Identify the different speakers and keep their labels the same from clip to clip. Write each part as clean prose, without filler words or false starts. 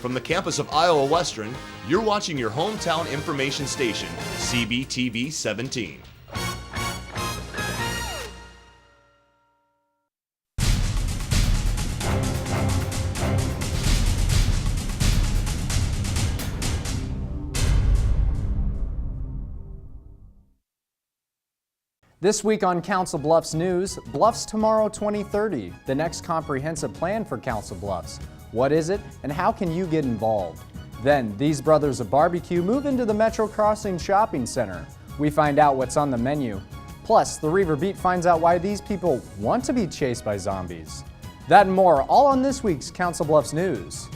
Speaker 1: From the campus of Iowa Western, you're watching your hometown information station, CBTV 17.
Speaker 2: This week on Council Bluffs News, Bluffs Tomorrow 2030, the next comprehensive plan for Council Bluffs. What is it and how can you get involved? Then, these brothers of barbecue move into the Metro Crossing Shopping Center. We find out what's on the menu. Plus, the Reaver Beat finds out why these people want to be chased by zombies. That and more, all on this week's Council Bluffs News.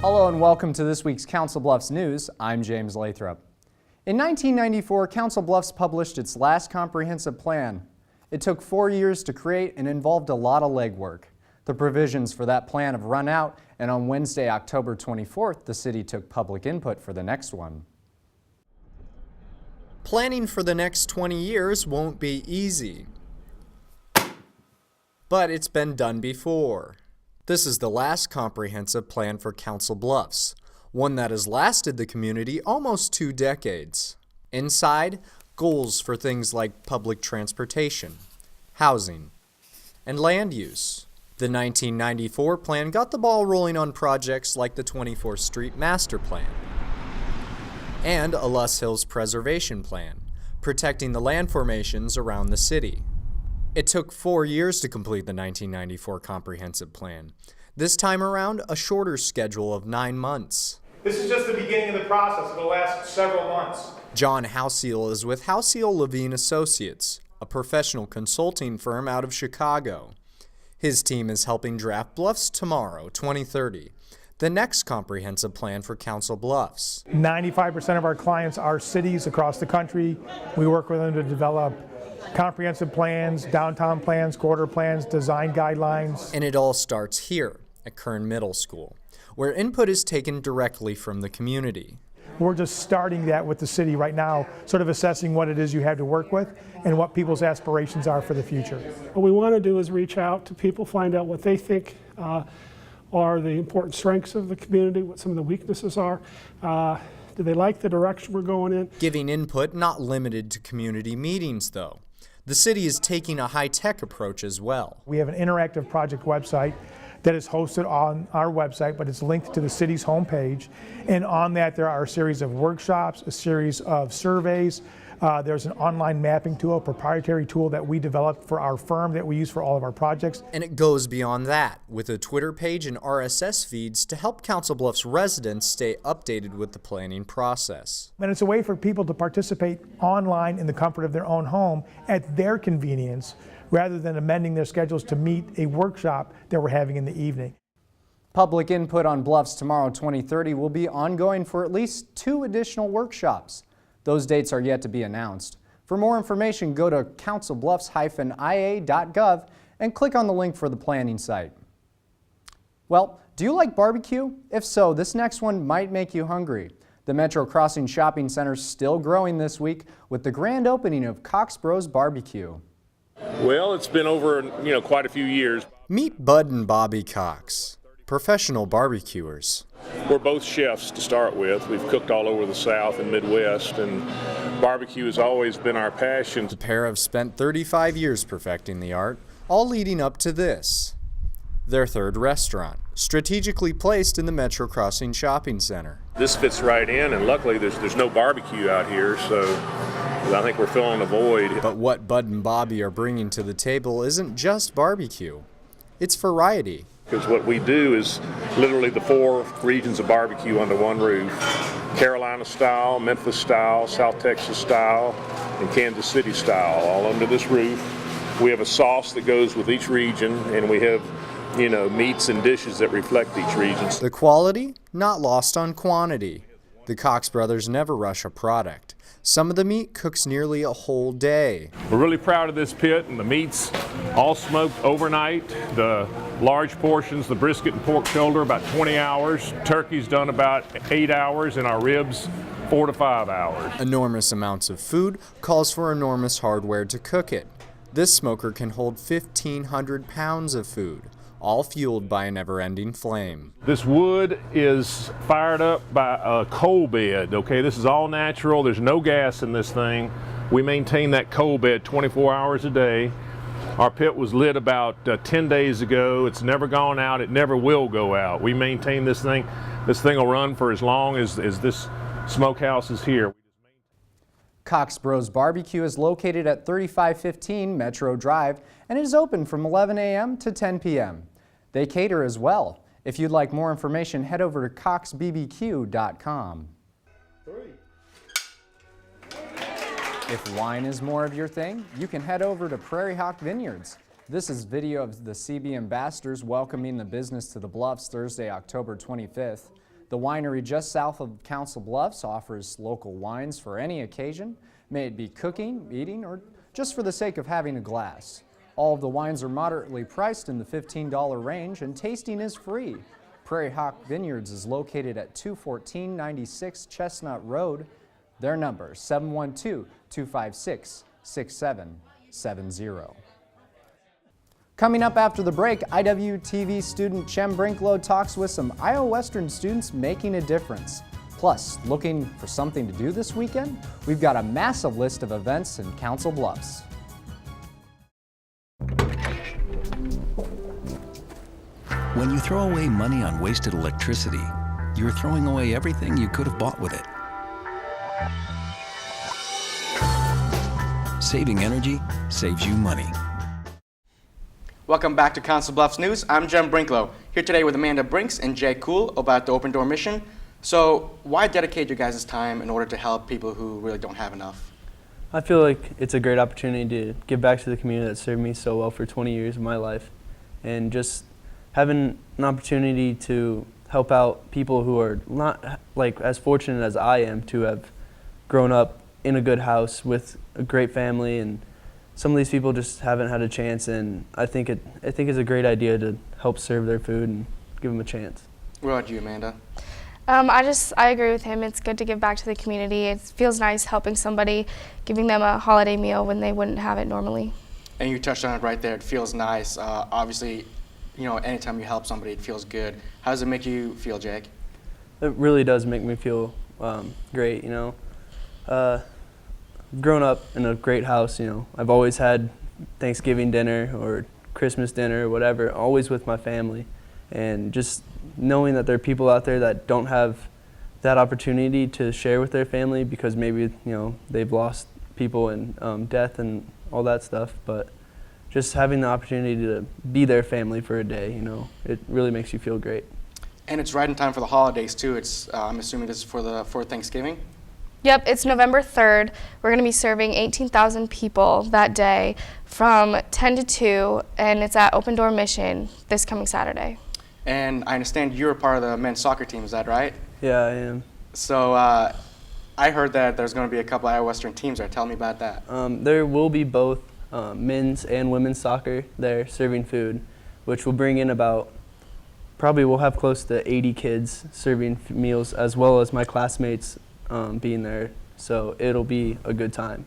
Speaker 2: Hello and welcome to this week's Council Bluffs News. I'm James Lathrop. In 1994, Council Bluffs published its last comprehensive plan. It took 4 years to create and involved a lot of legwork. The provisions for that plan have run out, and on Wednesday, October 24th, the city took public input for the next one. Planning for the next 20 years won't be easy, but it's been done before. This is the last comprehensive plan for Council Bluffs, one that has lasted the community almost 2 decades. Inside, goals for things like public transportation, housing, and land use. The 1994 plan got the ball rolling on projects like the 24th Street Master Plan and a Luss Hills Preservation Plan, protecting the land formations around the city. It took 4 years to complete the 1994 comprehensive plan. This time around, a shorter schedule of 9 months.
Speaker 3: This is just the beginning of the process. It'll last several months.
Speaker 2: John Houseal is with Houseal Levine Associates, a professional consulting firm out of Chicago. His team is helping draft Bluffs Tomorrow 2030, the next comprehensive plan for Council Bluffs.
Speaker 3: 95% of our clients are cities across the country. We work with them to develop comprehensive plans, downtown plans, quarter plans, design guidelines.
Speaker 2: And it all starts here at Kern Middle School, where input is taken directly from the community.
Speaker 3: We're just starting that with the city right now, sort of assessing what it is you have to work with and what people's aspirations are for the future.
Speaker 4: What we want to do is reach out to people, find out what they think are the important strengths of the community, what some of the weaknesses are. Do they like the direction we're going in?
Speaker 2: Giving input not limited to community meetings, though. The city is taking a high-tech approach as well.
Speaker 3: We have an interactive project website that is hosted on our website, but it's linked to the city's homepage. And on that, there are a series of workshops, a series of surveys. There's an online mapping tool, a proprietary tool that we developed for our firm that we use for all of our projects.
Speaker 2: And it goes beyond that, with a Twitter page and RSS feeds to help Council Bluffs residents stay updated with the planning process.
Speaker 3: And it's a way for people to participate online in the comfort of their own home at their convenience, rather than amending their schedules to meet a workshop that we're having in the evening.
Speaker 2: Public input on Bluffs Tomorrow 2030 will be ongoing for at least 2 additional workshops. Those dates are yet to be announced. For more information, go to councilbluffs-ia.gov and click on the link for the planning site. Well, do you like barbecue? If so, this next one might make you hungry. The Metro Crossing Shopping Center is still growing this week with the grand opening of Cox Bros Barbecue.
Speaker 5: Well, it's been over, quite a few years.
Speaker 2: Meet Bud and Bobby Cox, professional barbecuers.
Speaker 5: We're both chefs to start with. We've cooked all over the South and Midwest, and barbecue has always been our passion.
Speaker 2: The pair have spent 35 years perfecting the art, all leading up to this. Their third restaurant, strategically placed in the Metro Crossing Shopping Center.
Speaker 5: This fits right in, and luckily there's no barbecue out here, so I think we're filling a void.
Speaker 2: But what Bud and Bobby are bringing to the table isn't just barbecue. It's variety.
Speaker 5: Because what we do is literally the 4 regions of barbecue under one roof. Carolina style, Memphis style, South Texas style, and Kansas City style, all under this roof. We have a sauce that goes with each region, and we have, meats and dishes that reflect each region.
Speaker 2: The quality, not lost on quantity. The Cox brothers never rush a product. Some of the meat cooks nearly a whole day.
Speaker 5: We're really proud of this pit, and the meat's all smoked overnight. The large portions, the brisket and pork shoulder, about 20 hours. Turkey's done about 8 hours, and our ribs 4 to 5 hours.
Speaker 2: Enormous amounts of food calls for enormous hardware to cook it. This smoker can hold 1,500 pounds of food, all fueled by a never-ending flame.
Speaker 5: This wood is fired up by a coal bed, okay? This is all natural. There's no gas in this thing. We maintain that coal bed 24 hours a day. Our pit was lit about 10 days ago. It's never gone out. It never will go out. We maintain this thing. This thing will run for as long as this smokehouse is here.
Speaker 2: Cox Bros Barbecue is located at 3515 Metro Drive and is open from 11 a.m. to 10 p.m. They cater as well. If you'd like more information, head over to coxbbq.com. If wine is more of your thing, you can head over to Prairie Hawk Vineyards. This is video of the CB ambassadors welcoming the business to the Bluffs Thursday, October 25th. The winery just south of Council Bluffs offers local wines for any occasion, may it be cooking, eating, or just for the sake of having a glass. All of the wines are moderately priced in the $15 range, and tasting is free. Prairie Hawk Vineyards is located at 21496 Chestnut Road. Their number, 712-256-6770. Coming up after the break, IWTV student Chem Brinklow talks with some Iowa Western students making a difference. Plus, looking for something to do this weekend? We've got a massive list of events in Council Bluffs.
Speaker 6: When you throw away money on wasted electricity, you're throwing away everything you could have bought with it. Saving energy saves you money.
Speaker 7: Welcome back to Council Bluffs News. I'm Jem Brinklow, here today with Amanda Brinks and Jay Cool about the Open Door mission. So why dedicate your guys' time in order to help people who really don't have enough?
Speaker 8: I feel like it's a great opportunity to give back to the community that served me so well for 20 years of my life, and just having an opportunity to help out people who are not like as fortunate as I am to have grown up in a good house with a great family, and some of these people just haven't had a chance, and I think it's a great idea to help serve their food and give them a chance.
Speaker 7: What about you, Amanda?
Speaker 9: I agree with him. It's good to give back to the community. It feels nice helping somebody, giving them a holiday meal when they wouldn't have it normally.
Speaker 7: And you touched on it right there. It feels nice. Obviously, you know, anytime you help somebody, it feels good. How does it make you feel, Jake?
Speaker 8: It really does make me feel great, you know. Grown up in a great house, you know. I've always had Thanksgiving dinner or Christmas dinner or whatever, always with my family. And just knowing that there are people out there that don't have that opportunity to share with their family because maybe, you know, they've lost people in death and all that stuff, but just having the opportunity to be their family for a day, you know, it really makes you feel great.
Speaker 7: And it's right in time for the holidays too. It's I'm assuming this is for Thanksgiving?
Speaker 9: Yep, it's November 3rd. We're going to be serving 18,000 people that day from 10 to 2, and it's at Open Door Mission this coming Saturday.
Speaker 7: And I understand you're a part of the men's soccer team, is that right?
Speaker 8: Yeah, I am.
Speaker 7: So I heard that there's going to be a couple Iowa Western teams there. Tell me about that.
Speaker 8: There will be both men's and women's soccer there serving food, which will bring in we'll have close to 80 kids serving meals, as well as my classmates being there. So it'll be a good time.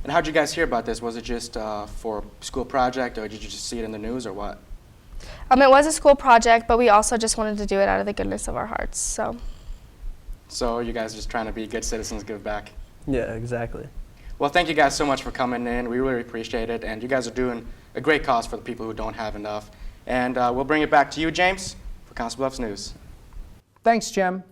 Speaker 7: And how'd you guys hear about this? Was it just for a school project, or did you just see it in the news, or what?
Speaker 9: It was a school project, but we also just wanted to do it out of the goodness of our hearts.
Speaker 7: So you guys are just trying to be good citizens, give back.
Speaker 8: Yeah, exactly.
Speaker 7: Well, thank you guys so much for coming in. We really appreciate it. And you guys are doing a great cause for the people who don't have enough. And we'll bring it back to you, James, for Council Bluffs News.
Speaker 2: Thanks, Jem.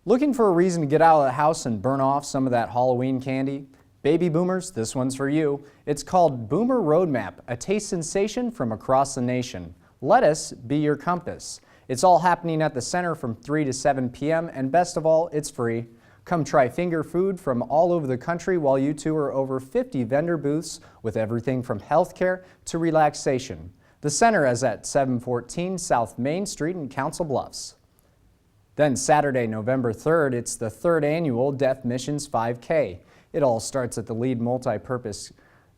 Speaker 2: Looking for a reason to get out of the house and burn off some of that Halloween candy? Baby boomers, this one's for you. It's called Boomer Roadmap, a taste sensation from across the nation. Let us be your compass. It's all happening at the center from 3 to 7 p.m. and best of all, it's free. Come try finger food from all over the country while you tour over 50 vendor booths with everything from healthcare to relaxation. The center is at 714 South Main Street in Council Bluffs. Then Saturday, November 3rd, it's the 3rd annual Deaf Missions 5K. It all starts at the Lead Multipurpose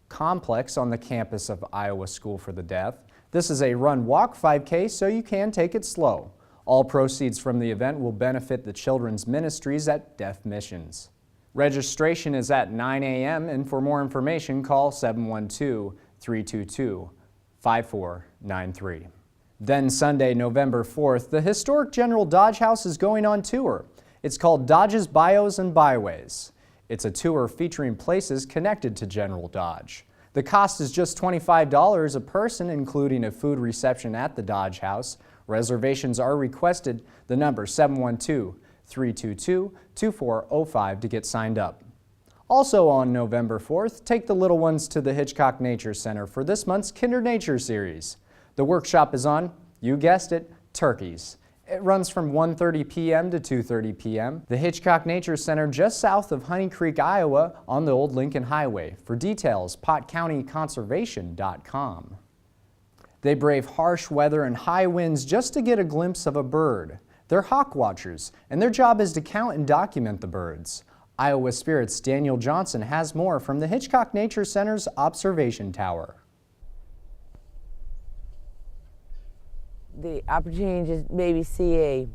Speaker 2: Complex on the campus of Iowa School for the Deaf. This is a run-walk 5K, so you can take it slow. All proceeds from the event will benefit the children's ministries at Deaf Missions. Registration is at 9 a.m. and for more information, call 712-322-5493. Then Sunday, November 4th, the historic General Dodge House is going on tour. It's called Dodge's Bios and Byways. It's a tour featuring places connected to General Dodge. The cost is just $25 a person, including a food reception at the Dodge House. Reservations are requested. The number 712-322-2405 to get signed up. Also on November 4th, take the little ones to the Hitchcock Nature Center for this month's Kinder Nature series. The workshop is on, you guessed it, turkeys. It runs from 1:30 p.m. to 2:30 p.m. The Hitchcock Nature Center just south of Honey Creek, Iowa on the Old Lincoln Highway. For details, potcountyconservation.com. They brave harsh weather and high winds just to get a glimpse of a bird. They're hawk watchers, and their job is to count and document the birds. Iowa Spirit's Daniel Johnson has more from the Hitchcock Nature Center's observation tower.
Speaker 10: The opportunity to maybe see a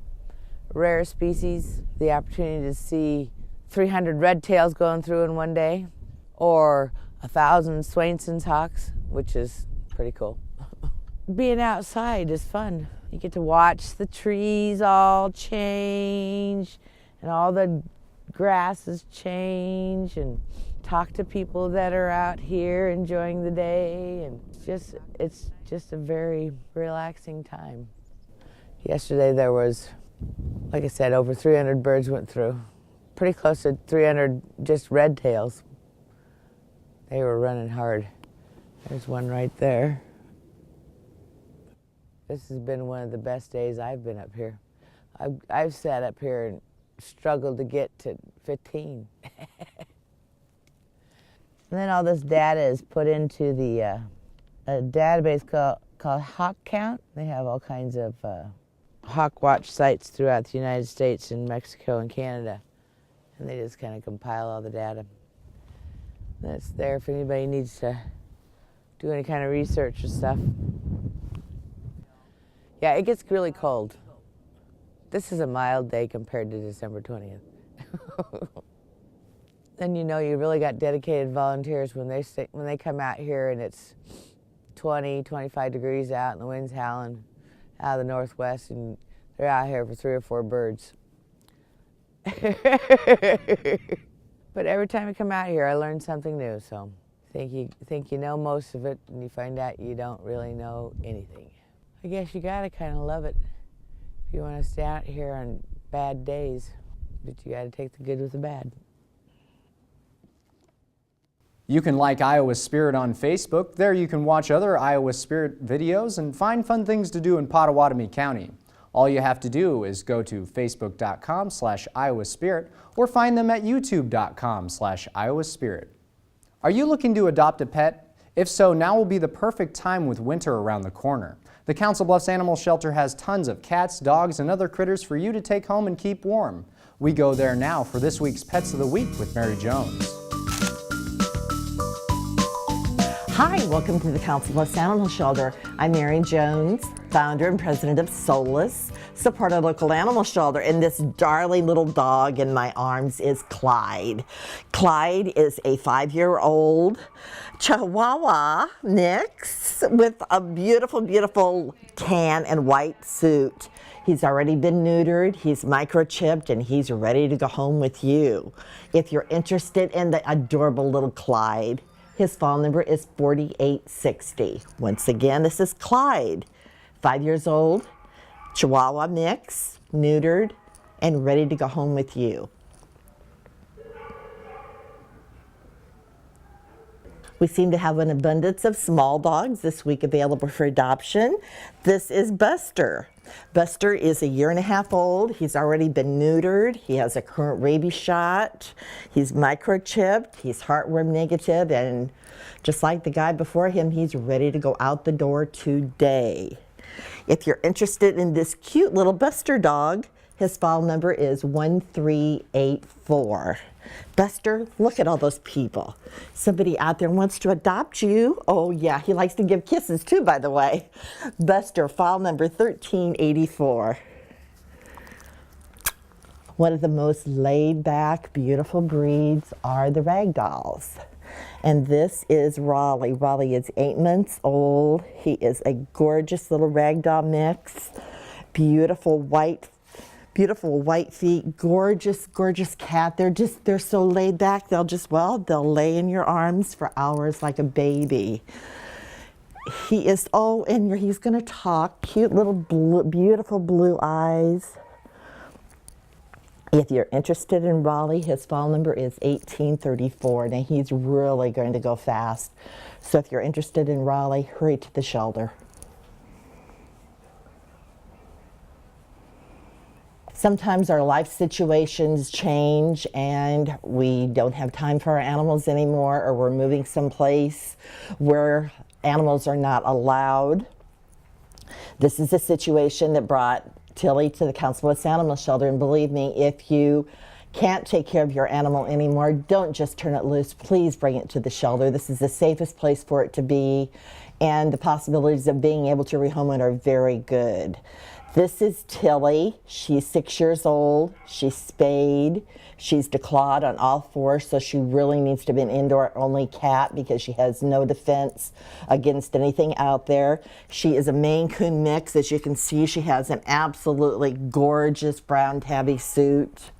Speaker 10: rare species, the opportunity to see 300 red tails going through in one day, or 1,000 Swainson's hawks, which is pretty cool. Being outside is fun. You get to watch the trees all change and all the grasses change and talk to people that are out here enjoying the day, and it's just a very relaxing time. Yesterday there was, like I said, over 300 birds went through. Pretty close to 300 just red tails. They were running hard. There's one right there. This has been one of the best days I've been up here. I've sat up here and struggled to get to 15. And then all this data is put into the a database called Hawk Count. They have all kinds of hawk watch sites throughout the United States and Mexico and Canada. And they just kind of compile all the data. And it's there if anybody needs to do any kind of research or stuff. Yeah, it gets really cold. This is a mild day compared to December 20th. Then you know you really got dedicated volunteers when they come out here and it's 20, 25 degrees out and the wind's howling out of the northwest, and they're out here for 3 or 4 birds. But every time I come out here, I learn something new. So think you know most of it, and you find out you don't really know anything. I guess you gotta kind of love it if you want to stay out here on bad days, but you gotta take the good with the bad.
Speaker 2: You can like Iowa Spirit on Facebook. There you can watch other Iowa Spirit videos and find fun things to do in Pottawatomie County. All you have to do is go to facebook.com/Iowa Spirit or find them at youtube.com/Iowa Spirit. Are you looking to adopt a pet? If so, now will be the perfect time with winter around the corner. The Council Bluffs Animal Shelter has tons of cats, dogs, and other critters for you to take home and keep warm. We go there now for this week's Pets of the Week with Mary Jones.
Speaker 11: Hi, welcome to the Council Bluffs Animal Shelter. I'm Mary Jones, founder and president of Solus, support a local animal shelter, and this darling little dog in my arms is Clyde. Clyde is a 5-year-old Chihuahua mix with a beautiful, beautiful tan and white suit. He's already been neutered, he's microchipped, and he's ready to go home with you. If you're interested in the adorable little Clyde, his phone number is 4860. Once again, this is Clyde, 5 years old, Chihuahua mix, neutered, and ready to go home with you. We seem to have an abundance of small dogs this week available for adoption. This is Buster. Buster is 1.5 years old. He's already been neutered. He has a current rabies shot. He's microchipped. He's heartworm negative, and just like the guy before him, he's ready to go out the door today. If you're interested in this cute little Buster dog, His file number is 1384. Buster, look at all those people. Somebody out there wants to adopt you. Oh yeah, he likes to give kisses too, by the way. Buster, file number 1384. One of the most laid-back, beautiful breeds are the ragdolls. And this is Raleigh. Raleigh is 8 months old. He is a gorgeous little ragdoll mix. Beautiful white feet, gorgeous, gorgeous cat. They're so laid back. They'll lay in your arms for hours like a baby. He is, and he's gonna talk. Cute little beautiful blue eyes. If you're interested in Raleigh, his file number is 1834. Now he's really going to go fast. So if you're interested in Raleigh, hurry to the shelter. Sometimes our life situations change and we don't have time for our animals anymore, or we're moving someplace where animals are not allowed. This is a situation that brought Tilly to the Council Bluffs Animal Shelter, and believe me, if you can't take care of your animal anymore, don't just turn it loose. Please bring it to the shelter. This is the safest place for it to be, and the possibilities of being able to rehome it are very good. This is Tilly. She's 6 years old. She's spayed. She's declawed on all fours, so she really needs to be an indoor-only cat because she has no defense against anything out there. She is a Maine Coon mix. As you can see, she has an absolutely gorgeous brown tabby suit.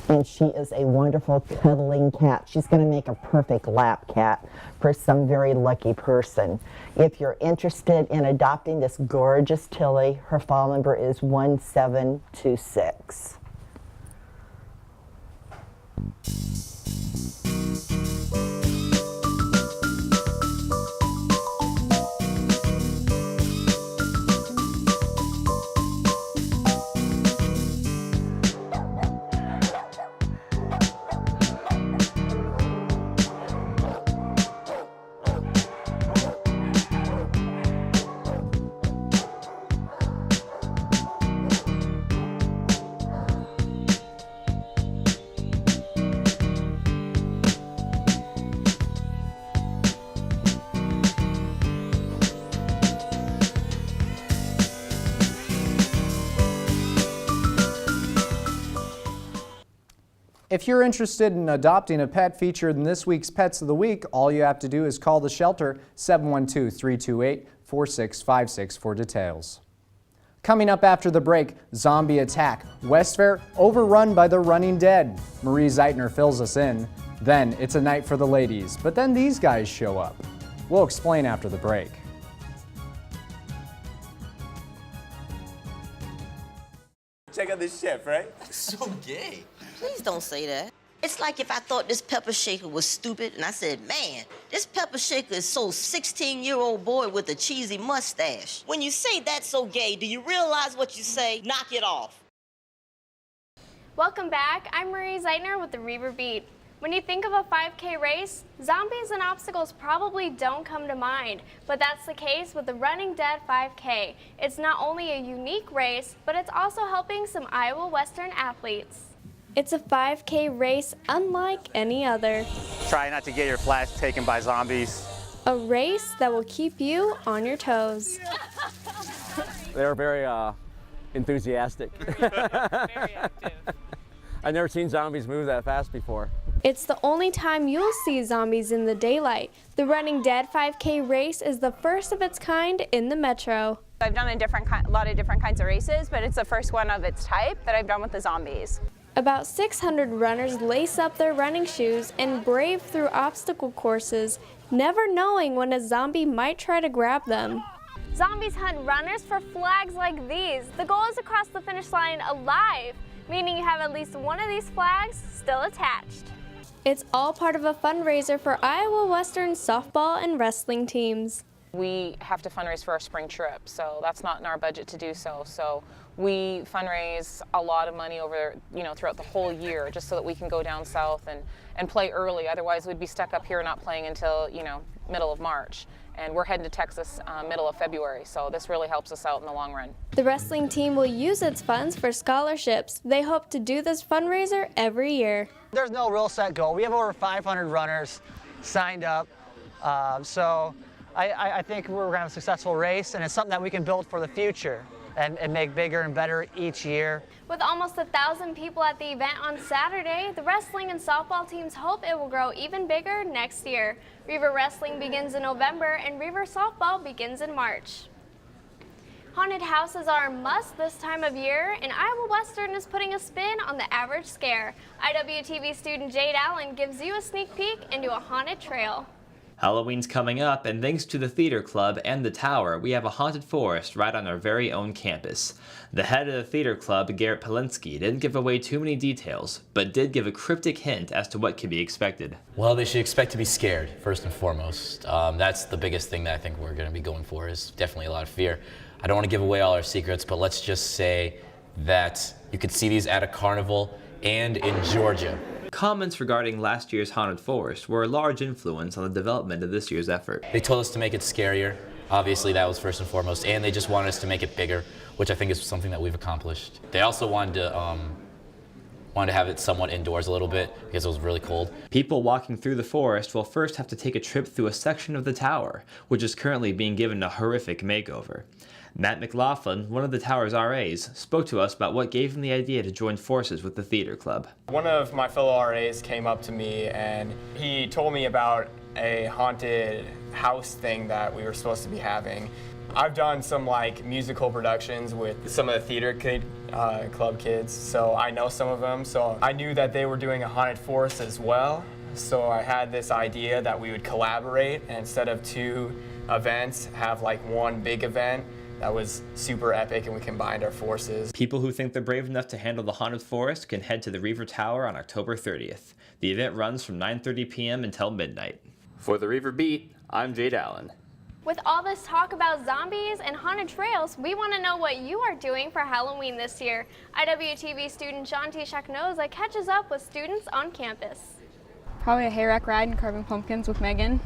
Speaker 11: And she is a wonderful cuddling cat. She's going to make a perfect lap cat for some very lucky person. If you're interested in adopting this gorgeous Tilly, her file number is 1726.
Speaker 2: If you're interested in adopting a pet featured in this week's Pets of the Week, all you have to do is call the shelter 712-328-4656 for details. Coming up after the break, zombie attack. West Fair overrun by the running dead. Marie Zeitner fills us in. Then it's a night for the ladies, but then these guys show up. We'll explain after the break.
Speaker 12: Check out this chef, right?
Speaker 13: So gay.
Speaker 14: Please don't say that. It's like if I thought this pepper shaker was stupid and I said, man, this pepper shaker is so 16-year-old boy with a cheesy mustache. When you say that's so gay, do you realize what you say? Knock it off.
Speaker 9: Welcome back. I'm Marie Zeitner with the Reaver Beat. When you think of a 5K race, zombies and obstacles probably don't come to mind, but that's the case with the Running Dead 5K. It's not only a unique race, but it's also helping some Iowa Western athletes. It's a 5K race unlike any other.
Speaker 12: Try not to get your flash taken by zombies.
Speaker 9: A race that will keep you on your toes.
Speaker 15: They're very enthusiastic.
Speaker 16: Very active.
Speaker 15: I've never seen zombies move that fast before.
Speaker 9: It's the only time you'll see zombies in the daylight. The Running Dead 5K race is the first of its kind in the Metro.
Speaker 16: I've done a lot of different kinds of races, but it's the first one of its type that I've done with the zombies.
Speaker 9: About 600 runners lace up their running shoes and brave through obstacle courses, never knowing when a zombie might try to grab them. Zombies hunt runners for flags like these. The goal is to cross the finish line alive, meaning you have at least one of these flags still attached. It's all part of a fundraiser for Iowa Western softball and wrestling teams.
Speaker 16: We have to fundraise for our spring trip, so that's not in our budget to do so. So we fundraise a lot of money over, throughout the whole year, just so that we can go down south and play early. Otherwise, we'd be stuck up here not playing until, middle of March. And we're heading to Texas middle of February, so this really helps us out in the long run.
Speaker 9: The wrestling team will use its funds for scholarships. They hope to do this fundraiser every year.
Speaker 13: There's no real set goal. We have over 500 runners signed up, so I think we're going to have a successful race, and it's something that we can build for the future and make bigger and better each year.
Speaker 9: With almost 1,000 people at the event on Saturday, the wrestling and softball teams hope it will grow even bigger next year. Reaver Wrestling begins in November and Reaver Softball begins in March. Haunted houses are a must this time of year, and Iowa Western is putting a spin on the average scare. IWTV student Jade Allen gives you a sneak peek into a haunted trail.
Speaker 17: Halloween's coming up, and thanks to the theater club and the tower, we have a haunted forest right on our very own campus. The head of the theater club, Garrett Polinsky, didn't give away too many details, but did give a cryptic hint as to what can be expected.
Speaker 18: Well, they should expect to be scared, first and foremost. That's the biggest thing that I think we're going to be going for, is definitely a lot of fear. I don't want to give away all our secrets, but let's just say that you could see these at a carnival and in Georgia.
Speaker 17: Comments regarding last year's haunted forest were a large influence on the development of this year's effort.
Speaker 18: They told us to make it scarier. Obviously, that was first and foremost, and they just wanted us to make it bigger, which I think is something that we've accomplished. They also wanted to have it somewhat indoors a little bit because it was really cold.
Speaker 17: People walking through the forest will first have to take a trip through a section of the tower, which is currently being given a horrific makeover. Matt McLaughlin, one of the tower's RAs, spoke to us about what gave him the idea to join forces with the theater club.
Speaker 19: One of my fellow RAs came up to me and he told me about a haunted house thing that we were supposed to be having. I've done some musical productions with some of the theater club kids, so I know some of them. So I knew that they were doing a haunted forest as well. So I had this idea that we would collaborate, and instead of two events, have one big event that was super epic, and we combined our forces.
Speaker 17: People who think they're brave enough to handle the haunted forest can head to the Reaver Tower on October 30th. The event runs from 9:30 p.m. until midnight.
Speaker 20: For the Reaver Beat, I'm Jade Allen.
Speaker 9: With all this talk about zombies and haunted trails, we want to know what you are doing for Halloween this year. IWTV student Shanti Shaknoza catches up with students on campus.
Speaker 21: Probably a hayrack ride and carving pumpkins with Megan.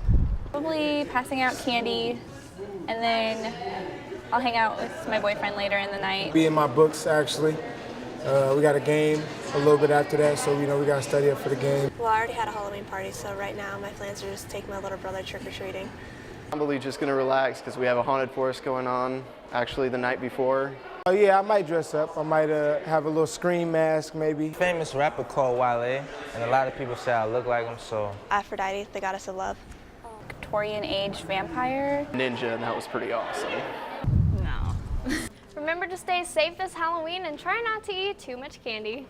Speaker 21: Probably passing out candy, and then I'll hang out with my boyfriend later in the night.
Speaker 22: Be in my books, actually. We got a game a little bit after that, so we got to study up for the game.
Speaker 23: Well, I already had a Halloween party, so right now my plans are just to take my little brother trick-or-treating.
Speaker 24: I'm probably just going to relax because we have a haunted forest going on actually the night before.
Speaker 22: Oh yeah, I might dress up. I might have a little scream mask maybe.
Speaker 25: Famous rapper called Wale, and a lot of people say I look like him, so.
Speaker 23: Aphrodite, the goddess of love.
Speaker 21: Victorian age vampire.
Speaker 24: Ninja, and that was pretty awesome.
Speaker 9: Remember to stay safe this Halloween and try not to eat too much candy.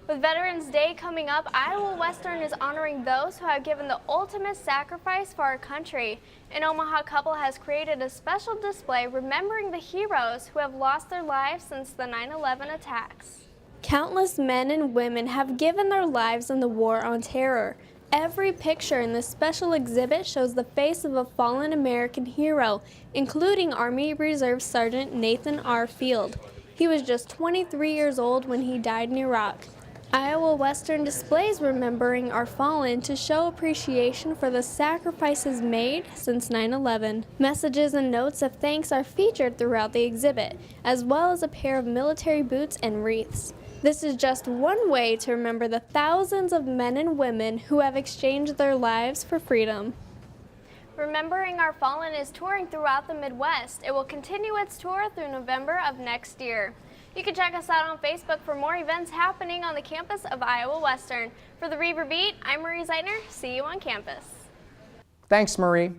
Speaker 9: With Veterans Day coming up, Iowa Western is honoring those who have given the ultimate sacrifice for our country. An Omaha couple has created a special display remembering the heroes who have lost their lives since the 9/11 attacks. Countless men and women have given their lives in the war on terror. Every picture in this special exhibit shows the face of a fallen American hero, including Army Reserve Sergeant Nathan R. Field. He was just 23 years old when he died in Iraq. Iowa Western displays remembering our fallen to show appreciation for the sacrifices made since 9/11. Messages and notes of thanks are featured throughout the exhibit, as well as a pair of military boots and wreaths. This is just one way to remember the thousands of men and women who have exchanged their lives for freedom. Remembering Our Fallen is touring throughout the Midwest. It will continue its tour through November of next year. You can check us out on Facebook for more events happening on the campus of Iowa Western. For the Reaver Beat, I'm Marie Zeitner. See you on campus.
Speaker 2: Thanks, Marie.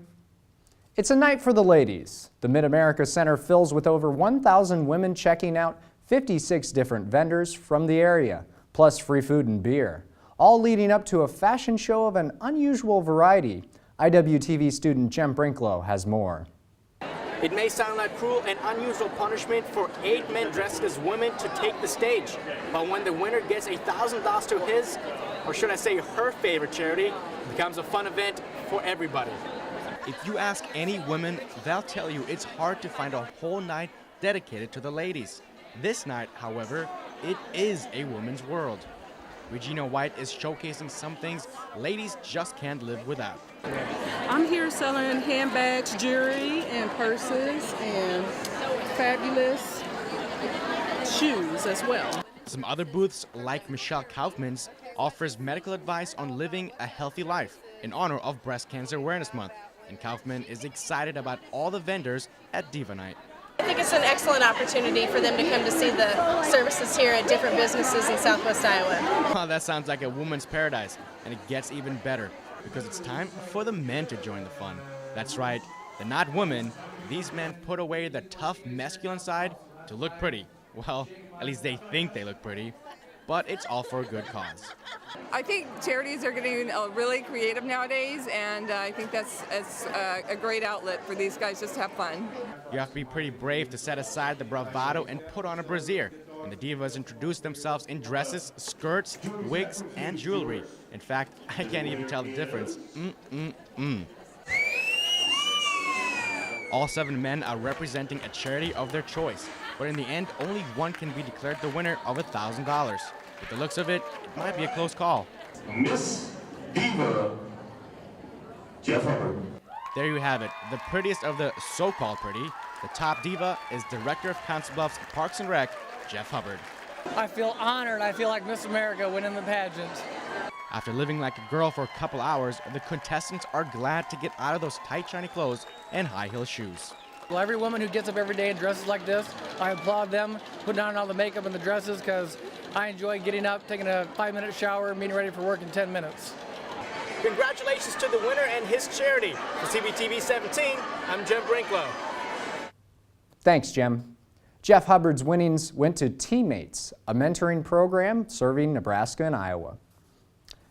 Speaker 2: It's a night for the ladies. The Mid-America Center fills with over 1,000 women checking out 56 different vendors from the area, plus free food and beer, all leading up to a fashion show of an unusual variety. IWTV student Jem Brinklow has more.
Speaker 26: It may sound like cruel and unusual punishment for 8 men dressed as women to take the stage, but when the winner gets $1,000 to his, or should I say her favorite charity, it becomes a fun event for everybody.
Speaker 27: If you ask any woman, they'll tell you it's hard to find a whole night dedicated to the ladies.
Speaker 1: This night, however, it is a women's world. Regina White is showcasing some things ladies just can't live without.
Speaker 3: I'm here selling handbags, jewelry, and purses, and fabulous shoes as well.
Speaker 1: Some other booths, like Michelle Kaufman's, offers medical advice on living a healthy life in honor of Breast Cancer Awareness Month. And Kaufman is excited about all the vendors at Diva Night.
Speaker 4: I think it's an excellent opportunity for them to come to see the services here at different businesses in Southwest Iowa.
Speaker 1: Well, that sounds like a woman's paradise, and it gets even better because it's time for the men to join the fun. That's right, they're not women. These men put away the tough masculine side to look pretty. Well, at least they think they look pretty, but it's all for a good cause.
Speaker 3: I think charities are getting really creative nowadays, and I think that's a great outlet for these guys just to have fun.
Speaker 1: You have to be pretty brave to set aside the bravado and put on a brassiere. And the divas introduce themselves in dresses, skirts, wigs, and jewelry. In fact, I can't even tell the difference. All 7 men are representing a charity of their choice, but in the end, only one can be declared the winner of $1,000. With the looks of it, it might be a close call.
Speaker 5: Miss Diva, Jeff Hubbard.
Speaker 1: There you have it, the prettiest of the so-called pretty. The top diva is Director of Council Bluffs Parks and Rec, Jeff Hubbard.
Speaker 6: I feel honored. I feel like Miss America winning the pageant.
Speaker 1: After living like a girl for a couple hours, the contestants are glad to get out of those tight, shiny clothes and high-heel shoes.
Speaker 6: Well, every woman who gets up every day and dresses like this, I applaud them, putting on all the makeup and the dresses, because I enjoy getting up, taking a 5-minute shower, and being ready for work in 10 minutes.
Speaker 26: Congratulations to the winner and his charity. For CBTV 17, I'm Jim Brinklow.
Speaker 2: Thanks, Jim. Jeff Hubbard's winnings went to Teammates, a mentoring program serving Nebraska and Iowa.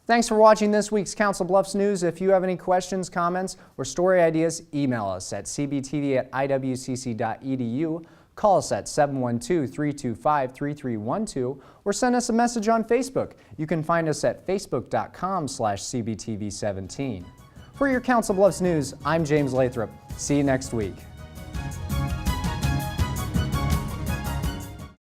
Speaker 2: Thanks for watching this week's Council Bluffs News. If you have any questions, comments, or story ideas, email us at cbtv@iwcc.edu, call us at 712-325-3312, or send us a message on Facebook. You can find us at facebook.com/cbtv17. For your Council Bluffs News, I'm James Lathrop. See you next week.